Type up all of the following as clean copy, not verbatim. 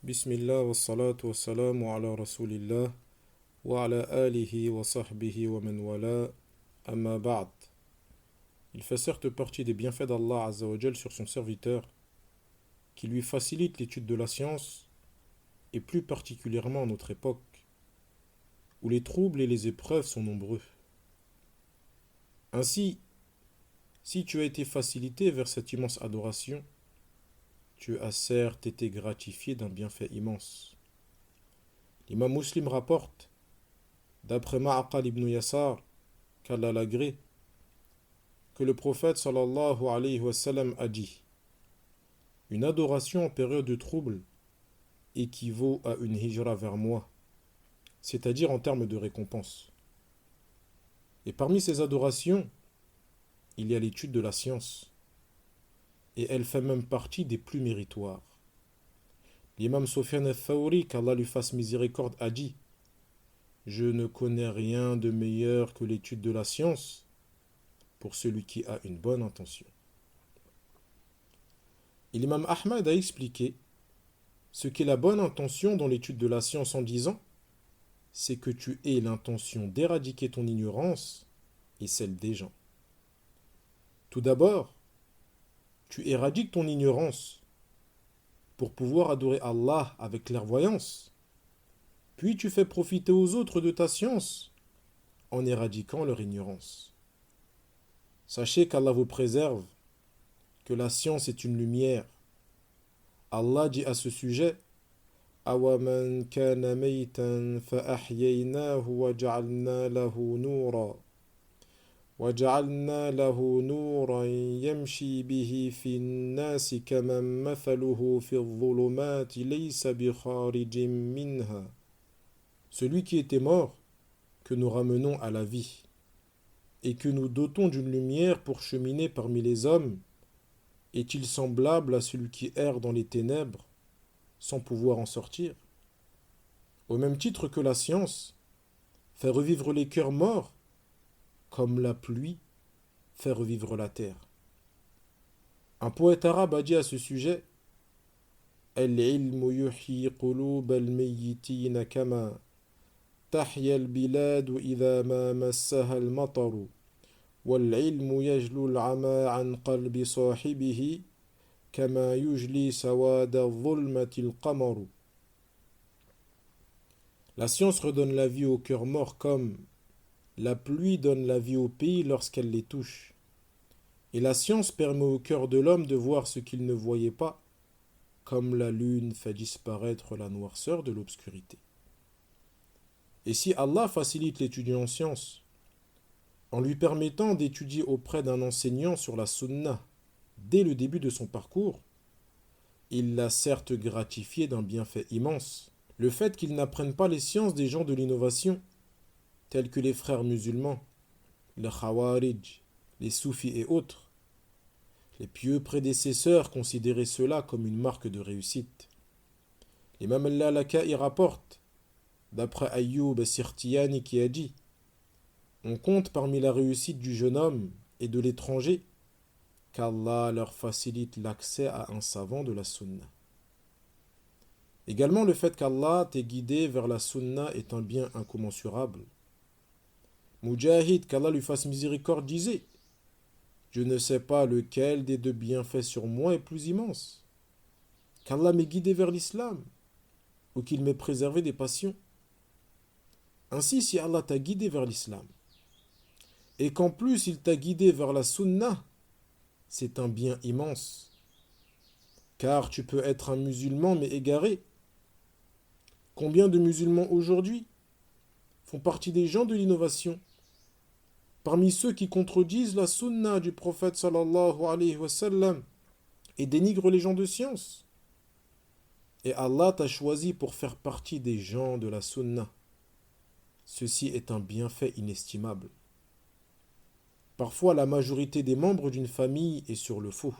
Bismillah wa salatu wa salamu ala rasulillah wa ala alihi wa sahbihi wa man wala amma ba'd. Il fait certes partie des bienfaits d'Allah Azza wa Jal sur son serviteur qui lui facilite l'étude de la science et plus particulièrement à notre époque où les troubles et les épreuves sont nombreux. Ainsi, si tu as été facilité vers cette immense adoration, tu as certes été gratifié d'un bienfait immense. L'imam Muslim rapporte, d'après Ma'aqal ibn Yasar, qu'Allah l'agrée, que le prophète sallallahu alayhi wa sallam a dit: une adoration en période de trouble équivaut à une hijra vers moi, c'est-à-dire en termes de récompense. Et parmi ces adorations, il y a l'étude de la science, et elle fait même partie des plus méritoires. L'imam Sufyan al-Thawri, qu'Allah lui fasse miséricorde, a dit: je ne connais rien de meilleur que l'étude de la science pour celui qui a une bonne intention. Et l'imam Ahmad a expliqué ce qu'est la bonne intention dans l'étude de la science en disant: c'est que tu aies l'intention d'éradiquer ton ignorance et celle des gens. Tout d'abord, tu éradiques ton ignorance pour pouvoir adorer Allah avec clairvoyance, puis tu fais profiter aux autres de ta science en éradiquant leur ignorance. Sachez qu'Allah vous préserve, que la science est une lumière. Allah dit à ce sujet: أَوَمَنْ كَانَ مَيْتًا فَأَحْيَيْنَاهُ وَجَعَلْنَا لَهُ نُورًا يَمْشِي بِهِ فِي النَّاسِ كَمَنْ مَثَلُهُ فِي الظُّلُمَاتِ لَيْسَ بِخَارِجٍ مِنْهَا. Celui qui était mort, que nous ramenons à la vie, et que nous dotons d'une lumière pour cheminer parmi les hommes, est-il semblable à celui qui erre dans les ténèbres sans pouvoir en sortir? Au même titre que la science fait revivre les cœurs morts, comme la pluie fait revivre la terre. Un poète arabe a dit à ce sujet: Al-ilmu yuhyi qulub al-mayyitin kama tahya al-bilad idha ma massaha al-mataru wal-ilmu yajlu al-ama an qalbi sahibihi kama yujli sawada al-dhulmati al-qamaru. La science redonne la vie aux cœurs morts comme la pluie donne la vie au pays lorsqu'elle les touche. Et la science permet au cœur de l'homme de voir ce qu'il ne voyait pas, comme la lune fait disparaître la noirceur de l'obscurité. Et si Allah facilite l'étudiant en sciences, en lui permettant d'étudier auprès d'un enseignant sur la sunna dès le début de son parcours, il l'a certes gratifié d'un bienfait immense, le fait qu'il n'apprenne pas les sciences des gens de l'innovation, tels que les frères musulmans, les Khawarij, les Soufis et autres. Les pieux prédécesseurs considéraient cela comme une marque de réussite. L'imam al-Lalaka'i rapporte, d'après Ayyub as-Sirtiyani qui a dit: on compte parmi la réussite du jeune homme et de l'étranger qu'Allah leur facilite l'accès à un savant de la sunna. Également, le fait qu'Allah t'ait guidé vers la sunna est un bien incommensurable. Mujahid, qu'Allah lui fasse miséricorde, disait: je ne sais pas lequel des deux bienfaits sur moi est plus immense, qu'Allah m'ait guidé vers l'islam ou qu'il m'ait préservé des passions. Ainsi, si Allah t'a guidé vers l'islam et qu'en plus il t'a guidé vers la sunna, c'est un bien immense, car tu peux être un musulman mais égaré. Combien de musulmans aujourd'hui font partie des gens de l'innovation, parmi ceux qui contredisent la sunna du prophète sallallahu alayhi wa sallam et dénigrent les gens de science. Et Allah t'a choisi pour faire partie des gens de la sunna. Ceci est un bienfait inestimable. Parfois, la majorité des membres d'une famille est sur le faux,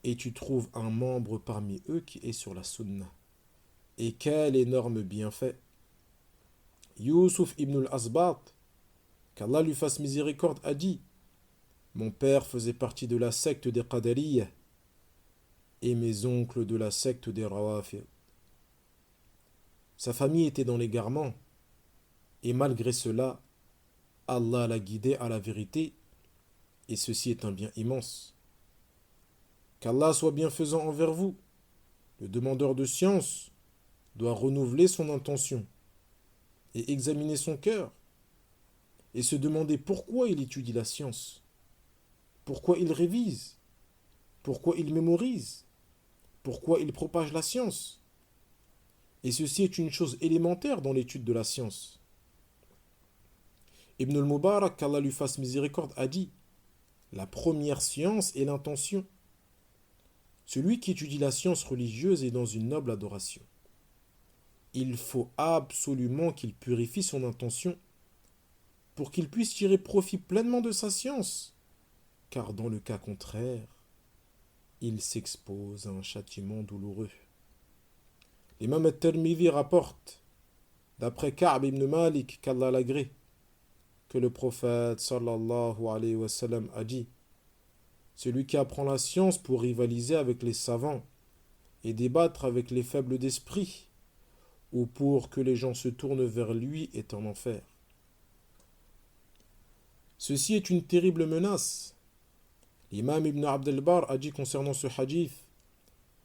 et tu trouves un membre parmi eux qui est sur la sunna. Et quel énorme bienfait! Yusuf ibn al-Asbat, qu'Allah lui fasse miséricorde, a dit: mon père faisait partie de la secte des Qadariyya et mes oncles de la secte des Rawafid. Sa famille était dans l'égarement, et malgré cela, Allah l'a guidé à la vérité, et ceci est un bien immense. Qu'Allah soit bienfaisant envers vous. Le demandeur de science doit renouveler son intention et examiner son cœur et se demander pourquoi il étudie la science, pourquoi il révise, pourquoi il mémorise, pourquoi il propage la science. Et ceci est une chose élémentaire dans l'étude de la science. Ibn al-Mubarak, qu'Allah lui fasse miséricorde, a dit: la première science est l'intention. Celui qui étudie la science religieuse est dans une noble adoration. Il faut absolument qu'il purifie son intention pour qu'il puisse tirer profit pleinement de sa science, car dans le cas contraire, il s'expose à un châtiment douloureux. L'imam al-Tirmidhi rapporte, d'après Ka'b ibn Malik, qu'Allah l'agrée, que le prophète sallallahu alayhi wa sallam a dit: celui qui apprend la science pour rivaliser avec les savants et débattre avec les faibles d'esprit, ou pour que les gens se tournent vers lui, est en enfer. Ceci est une terrible menace. L'imam Ibn Abd al-Barr a dit concernant ce hadith: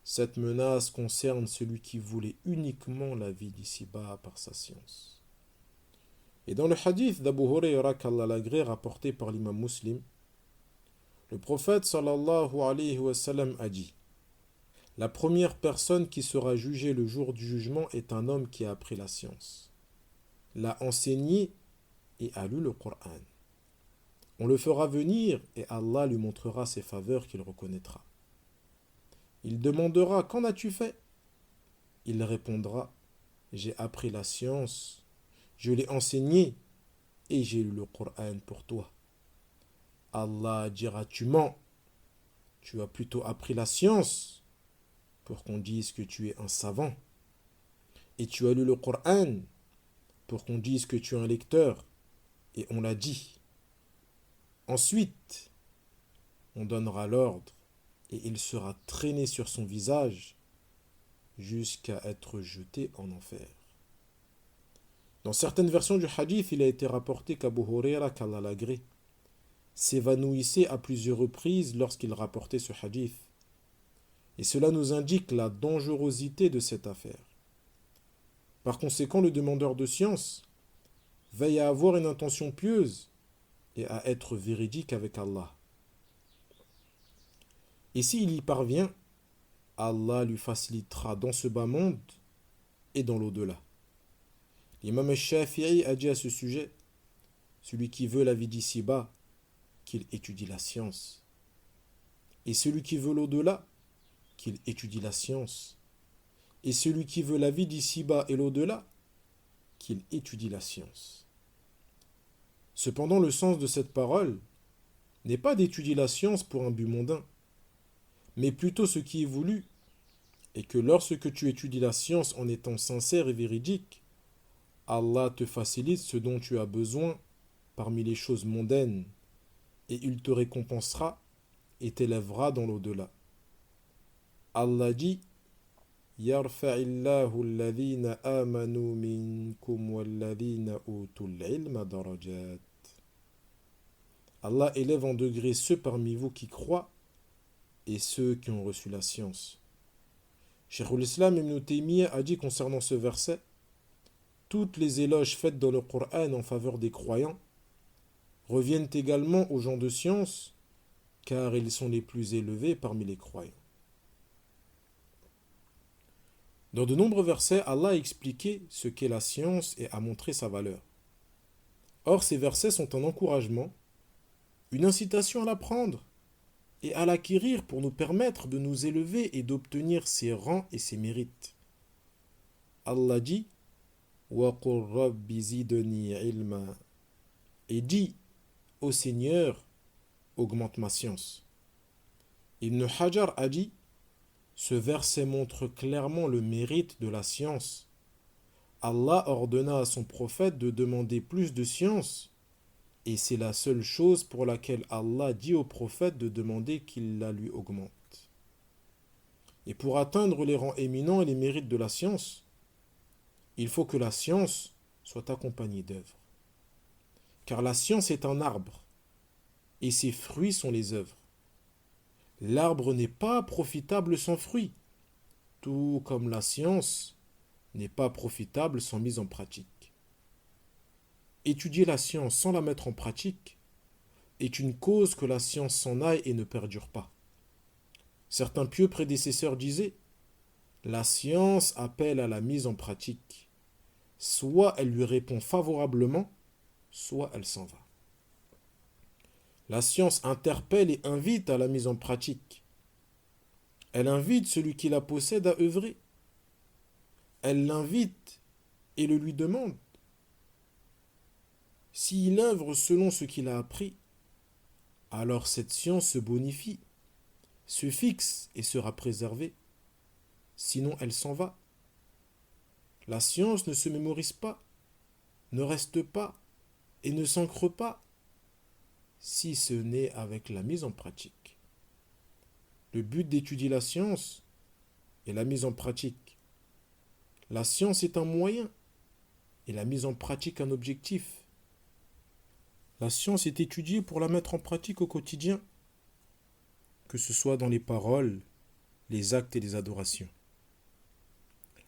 cette menace concerne celui qui voulait uniquement la vie d'ici-bas par sa science. Et dans le hadith d'Abu Hurayra, qu'Allah l'agrée, rapporté par l'imam Muslim, le prophète sallallahu alayhi wa sallam a dit: la première personne qui sera jugée le jour du jugement est un homme qui a appris la science, l'a enseigné et a lu le Coran. On le fera venir et Allah lui montrera ses faveurs qu'il reconnaîtra. Il demandera: qu'en as-tu fait? Il répondra: j'ai appris la science, je l'ai enseigné et j'ai lu le Coran pour toi. Allah dira: tu mens, tu as plutôt appris la science pour qu'on dise que tu es un savant, et tu as lu le Coran pour qu'on dise que tu es un lecteur, et on l'a dit. Ensuite, on donnera l'ordre et il sera traîné sur son visage jusqu'à être jeté en enfer. Dans certaines versions du hadith, il a été rapporté qu'Abu Hurayra, qu'Allah l'agrée, s'évanouissait à plusieurs reprises lorsqu'il rapportait ce hadith. Et cela nous indique la dangerosité de cette affaire. Par conséquent, le demandeur de science veille à avoir une intention pieuse et à être véridique avec Allah. Et s'il y parvient, Allah lui facilitera dans ce bas monde et dans l'au-delà. L'imam al-Shafi'i a dit à ce sujet: celui qui veut la vie d'ici-bas, qu'il étudie la science. Et celui qui veut l'au-delà, qu'il étudie la science. Et celui qui veut la vie d'ici-bas et l'au-delà, qu'il étudie la science. Cependant, le sens de cette parole n'est pas d'étudier la science pour un but mondain, mais plutôt ce qui est voulu est que lorsque tu étudies la science en étant sincère et véridique, Allah te facilite ce dont tu as besoin parmi les choses mondaines, et il te récompensera et t'élèvera dans l'au-delà. Allah dit: Yarfa'illahu alladhina amanu minkum walladhina utul ilma darajat. Allah élève en degrés ceux parmi vous qui croient et ceux qui ont reçu la science. Cheikh al-Islam Ibn Taymiyyah a dit concernant ce verset: toutes les éloges faites dans le Coran en faveur des croyants reviennent également aux gens de science, car ils sont les plus élevés parmi les croyants. Dans de nombreux versets, Allah a expliqué ce qu'est la science et a montré sa valeur. Or, ces versets sont un encouragement, une incitation à l'apprendre et à l'acquérir pour nous permettre de nous élever et d'obtenir ses rangs et ses mérites. Allah dit: Wa qur rabbi zidni ilma. Et dit: Ô Seigneur, augmente ma science. Ibn Hajar a dit: ce verset montre clairement le mérite de la science. Allah ordonna à son prophète de demander plus de science, et c'est la seule chose pour laquelle Allah dit au prophète de demander qu'il la lui augmente. Et pour atteindre les rangs éminents et les mérites de la science, il faut que la science soit accompagnée d'œuvres. Car la science est un arbre, et ses fruits sont les œuvres. L'arbre n'est pas profitable sans fruits, tout comme la science n'est pas profitable sans mise en pratique. Étudier la science sans la mettre en pratique est une cause que la science s'en aille et ne perdure pas. Certains pieux prédécesseurs disaient: la science appelle à la mise en pratique. Soit elle lui répond favorablement, soit elle s'en va. La science interpelle et invite à la mise en pratique. Elle invite celui qui la possède à œuvrer. Elle l'invite et le lui demande. S'il œuvre selon ce qu'il a appris, alors cette science se bonifie, se fixe et sera préservée. Sinon, elle s'en va. La science ne se mémorise pas, ne reste pas et ne s'ancre pas, si ce n'est avec la mise en pratique. Le but d'étudier la science est la mise en pratique. La science est un moyen et la mise en pratique un objectif. La science est étudiée pour la mettre en pratique au quotidien, que ce soit dans les paroles, les actes et les adorations.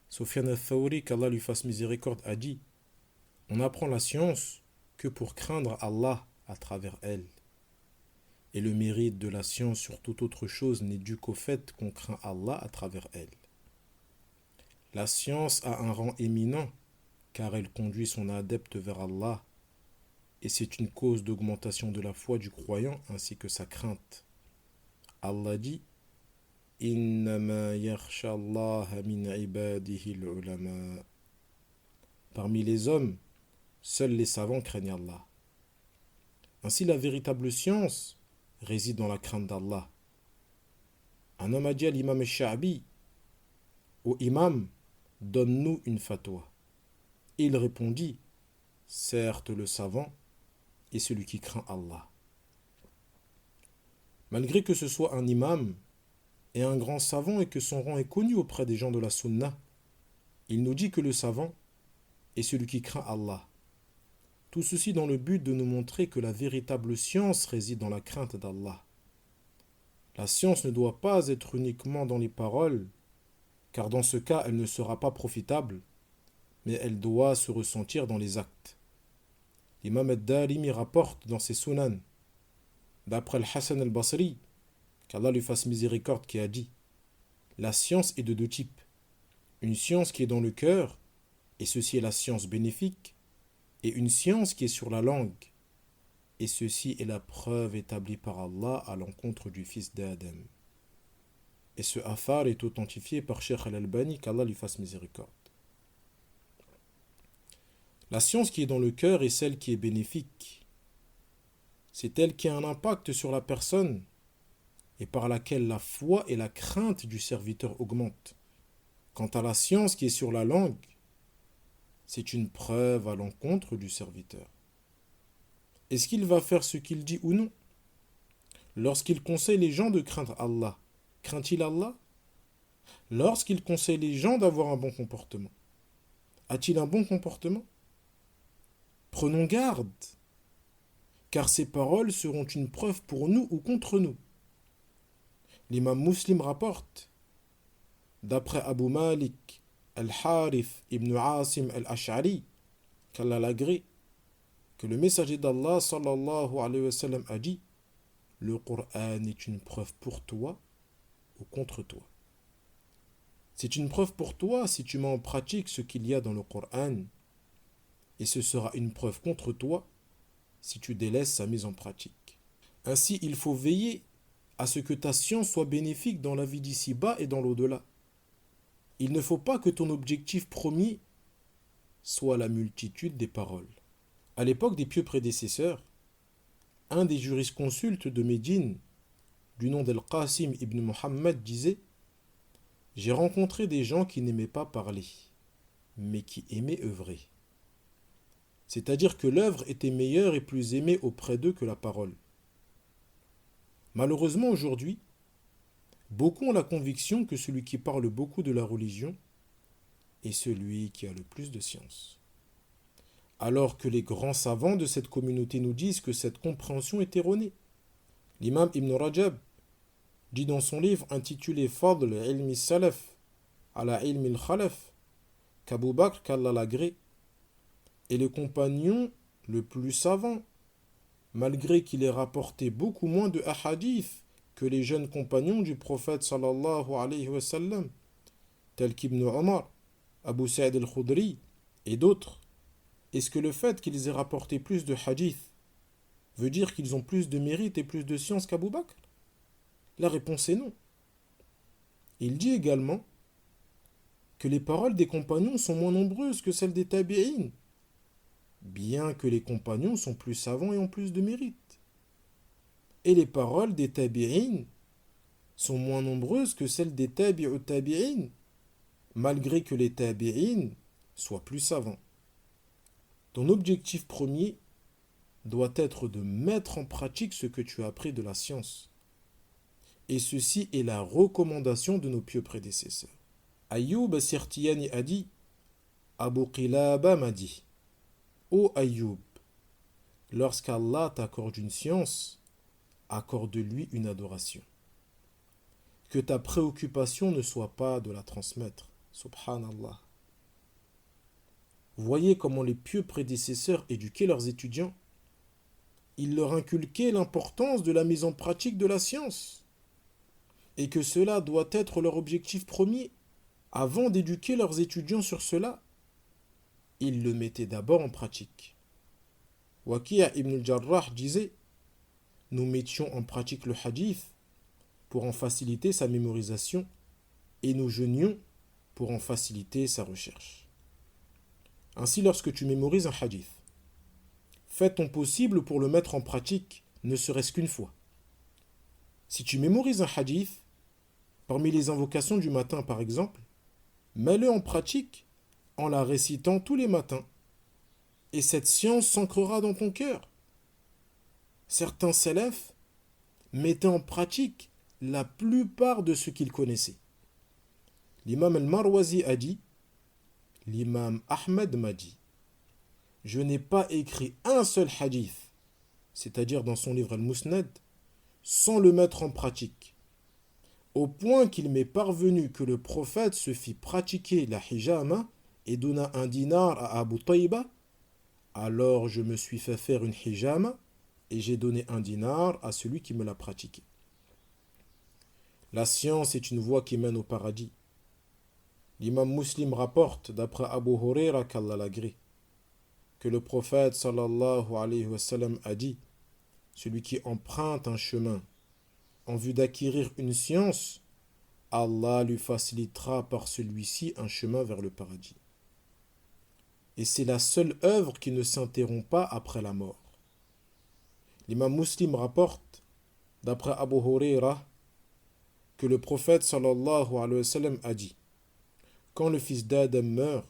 Sufyan al-Thawri, qu'Allah lui fasse miséricorde, a dit: on apprend la science que pour craindre Allah à travers elle. Et le mérite de la science sur toute autre chose n'est dû qu'au fait qu'on craint Allah à travers elle. La science a un rang éminent car elle conduit son adepte vers Allah et c'est une cause d'augmentation de la foi du croyant ainsi que sa crainte. Allah dit: Innama yakhsha Allah min ibadihi al-ulama. Parmi les hommes, seuls les savants craignent Allah. Ainsi, la véritable science réside dans la crainte d'Allah. Un homme a dit à l'imam al-Sha'bi: ô imam, donne-nous une fatwa. Et il répondit: certes, le savant est celui qui craint Allah. Malgré que ce soit un imam et un grand savant et que son rang est connu auprès des gens de la sunna, il nous dit que le savant est celui qui craint Allah. Tout ceci dans le but de nous montrer que la véritable science réside dans la crainte d'Allah. La science ne doit pas être uniquement dans les paroles, car dans ce cas elle ne sera pas profitable, mais elle doit se ressentir dans les actes. L'imam al-Darimi rapporte dans ses sunan, d'après le Hassan al-Basri, qu'Allah lui fasse miséricorde, qui a dit: la science est de deux types. Une science qui est dans le cœur, et ceci est la science bénéfique, et une science qui est sur la langue, et ceci est la preuve établie par Allah à l'encontre du fils d'Adam. Et ce athar est authentifié par Cheikh al-Albani, qu'Allah lui fasse miséricorde. La science qui est dans le cœur est celle qui est bénéfique. C'est elle qui a un impact sur la personne et par laquelle la foi et la crainte du serviteur augmentent. Quant à la science qui est sur la langue, c'est une preuve à l'encontre du serviteur. Est-ce qu'il va faire ce qu'il dit ou non? Lorsqu'il conseille les gens de craindre Allah, craint-il Allah? Lorsqu'il conseille les gens d'avoir un bon comportement, a-t-il un bon comportement? Prenons garde, car ces paroles seront une preuve pour nous ou contre nous. L'imam Muslim rapporte, d'après Abu Malik al-Harith ibn Asim al-Ash'ari, qu'Allah l'agrée, que le messager d'Allah sallallahu alayhi wa sallam a dit: le Coran est une preuve pour toi ou contre toi. C'est une preuve pour toi si tu mets en pratique ce qu'il y a dans le Coran, et ce sera une preuve contre toi si tu délaisses sa mise en pratique. Ainsi, il faut veiller à ce que ta science soit bénéfique dans la vie d'ici-bas et dans l'au-delà. Il ne faut pas que ton objectif premier soit la multitude des paroles. À l'époque des pieux prédécesseurs, un des jurisconsultes de Médine, du nom d'Al-Qasim ibn Muhammad, disait: j'ai rencontré des gens qui n'aimaient pas parler, mais qui aimaient œuvrer. C'est-à-dire que l'œuvre était meilleure et plus aimée auprès d'eux que la parole. Malheureusement, aujourd'hui, beaucoup ont la conviction que celui qui parle beaucoup de la religion est celui qui a le plus de science. Alors que les grands savants de cette communauté nous disent que cette compréhension est erronée. L'imam Ibn Rajab dit dans son livre intitulé Fadl ilmi salaf ala ilmi al-khalaf qu'Abu Bakr, qu'Allah l'agrée, est le compagnon le plus savant, malgré qu'il ait rapporté beaucoup moins de hadiths que les jeunes compagnons du prophète sallallahu alayhi wa sallam, tels qu'Ibn Omar, Abu Sa'id al-Khudri et d'autres. Est-ce que le fait qu'ils aient rapporté plus de hadiths veut dire qu'ils ont plus de mérite et plus de science qu'Abu Bakr? La réponse est non. Il dit également que les paroles des compagnons sont moins nombreuses que celles des tabi'in, bien que les compagnons sont plus savants et ont plus de mérite. Et les paroles des tabi'in sont moins nombreuses que celles des tabi'ut tabi'in, malgré que les tabi'in soient plus savants. Ton objectif premier doit être de mettre en pratique ce que tu as appris de la science. Et ceci est la recommandation de nos pieux prédécesseurs. Ayyub as-Sirtiyani a dit, Abu Qilaba m'a dit, ô Ayyub, lorsqu'Allah t'accorde une science, accorde-lui une adoration. Que ta préoccupation ne soit pas de la transmettre. Subhanallah. Voyez comment les pieux prédécesseurs éduquaient leurs étudiants. Ils leur inculquaient l'importance de la mise en pratique de la science et que cela doit être leur objectif premier. Avant d'éduquer leurs étudiants sur cela, ils le mettaient d'abord en pratique. Waqi' ibn al-Jarrah disait, nous mettions en pratique le hadith pour en faciliter sa mémorisation et nous jeûnions pour en faciliter sa recherche. Ainsi, lorsque tu mémorises un hadith, fais ton possible pour le mettre en pratique, ne serait-ce qu'une fois. Si tu mémorises un hadith, parmi les invocations du matin par exemple, mets-le en pratique en la récitant tous les matins. Et cette science s'ancrera dans ton cœur. Certains salafs mettaient en pratique la plupart de ce qu'ils connaissaient. L'imam al-Marwazi a dit, l'imam Ahmed m'a dit, je n'ai pas écrit un seul hadith, c'est-à-dire dans son livre al-Musnad, sans le mettre en pratique, au point qu'il m'est parvenu que le prophète se fit pratiquer la hijama et donna un dinar à Abu Tayba, alors je me suis fait faire une hijama et j'ai donné un dinar à celui qui me l'a pratiqué. La science est une voie qui mène au paradis. L'imam Muslim rapporte, d'après Abu Huraira qu'Allah l'agrée, que le prophète sallallahu alayhi wa sallam a dit, celui qui emprunte un chemin en vue d'acquérir une science, Allah lui facilitera par celui-ci un chemin vers le paradis. Et c'est la seule œuvre qui ne s'interrompt pas après la mort. L'imam Muslim rapporte, d'après Abu Huraira, que le prophète sallallahu alayhi wa sallam a dit, quand le fils d'Adam meurt,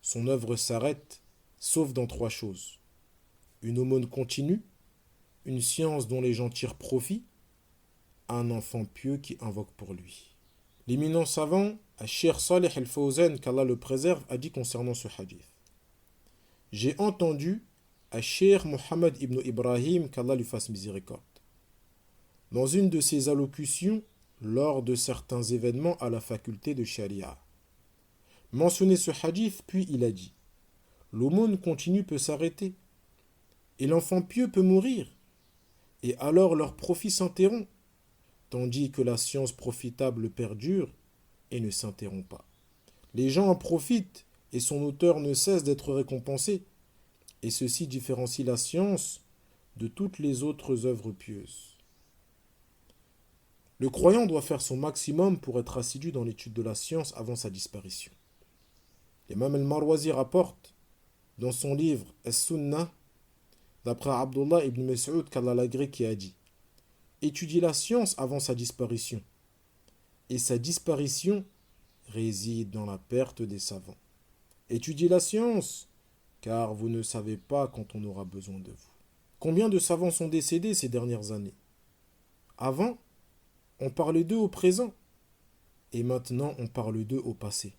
son œuvre s'arrête, sauf dans 3 choses. Une aumône continue, une science dont les gens tirent profit, un enfant pieux qui invoque pour lui. L'éminent savant, Cheikh Salih al-Fawzan, qu'Allah le préserve, a dit concernant ce hadith. J'ai entendu Cheikh Mohammed ibn Ibrahim, qu'Allah lui fasse miséricorde, dans une de ses allocutions lors de certains événements à la faculté de Sharia, mentionner ce hadith, puis il a dit, l'aumône continue peut s'arrêter, et l'enfant pieux peut mourir, et alors leur profit s'interrompt, tandis que la science profitable perdure et ne s'interrompt pas. Les gens en profitent, et son auteur ne cesse d'être récompensé, et ceci différencie la science de toutes les autres œuvres pieuses. Le croyant doit faire son maximum pour être assidu dans l'étude de la science avant sa disparition. L'imam al-Marwazi rapporte dans son livre As-Sunnah, d'après Abdullah ibn Mas'ud qu'Allah l'agrée, qui a dit, étudiez la science avant sa disparition, et sa disparition réside dans la perte des savants. Étudiez la science, car vous ne savez pas quand on aura besoin de vous. Combien de savants sont décédés ces dernières années? Avant, on parlait d'eux au présent, et maintenant on parle d'eux au passé.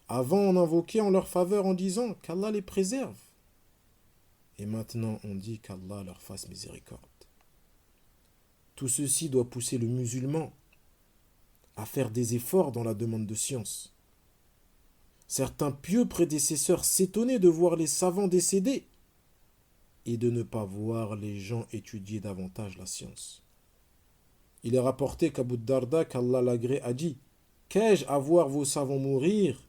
Avant, on invoquait en leur faveur en disant qu'Allah les préserve. Et maintenant, on dit qu'Allah leur fasse miséricorde. Tout ceci doit pousser le musulman à faire des efforts dans la demande de science. Certains pieux prédécesseurs s'étonnaient de voir les savants décéder et de ne pas voir les gens étudier davantage la science. Il est rapporté qu'Abu Darda, qu'Allah l'agrée, a dit: qu'ai-je à voir vos savants mourir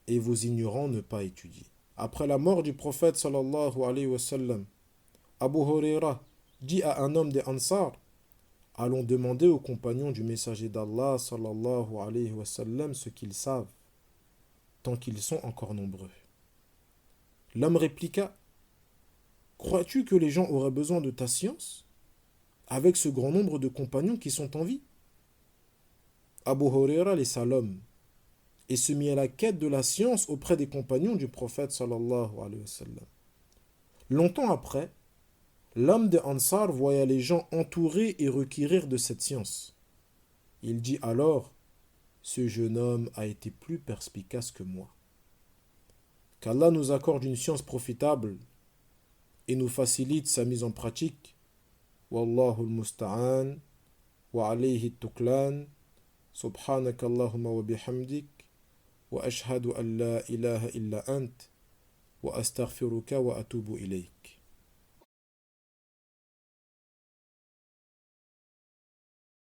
et vos ignorants ne pas étudier? Après la mort du prophète sallallahu alayhi wa sallam, Abu Huraira dit à un homme des Ansar: allons demander aux compagnons du messager d'Allah sallallahu alayhi wa sallam ce qu'ils savent, tant qu'ils sont encore nombreux. L'homme répliqua: crois-tu que les gens auraient besoin de ta science avec ce grand nombre de compagnons qui sont en vie? Abu Huraira laissa l'homme et se mit à la quête de la science auprès des compagnons du prophète sallallahu alayhi wa sallam. Longtemps après, l'homme de Ansar voya les gens entourer et requérir de cette science. Il dit alors: ce jeune homme a été plus perspicace que moi. Qu'Allah nous accorde une science profitable et nous facilite sa mise en pratique. Wallahu al-musta'an wa alayhi at-tuklan. Subhanaka Allahumma wa bihamdik wa ashhadu an la ilaha illa ant wa astaghfiruka wa atubu ilayk.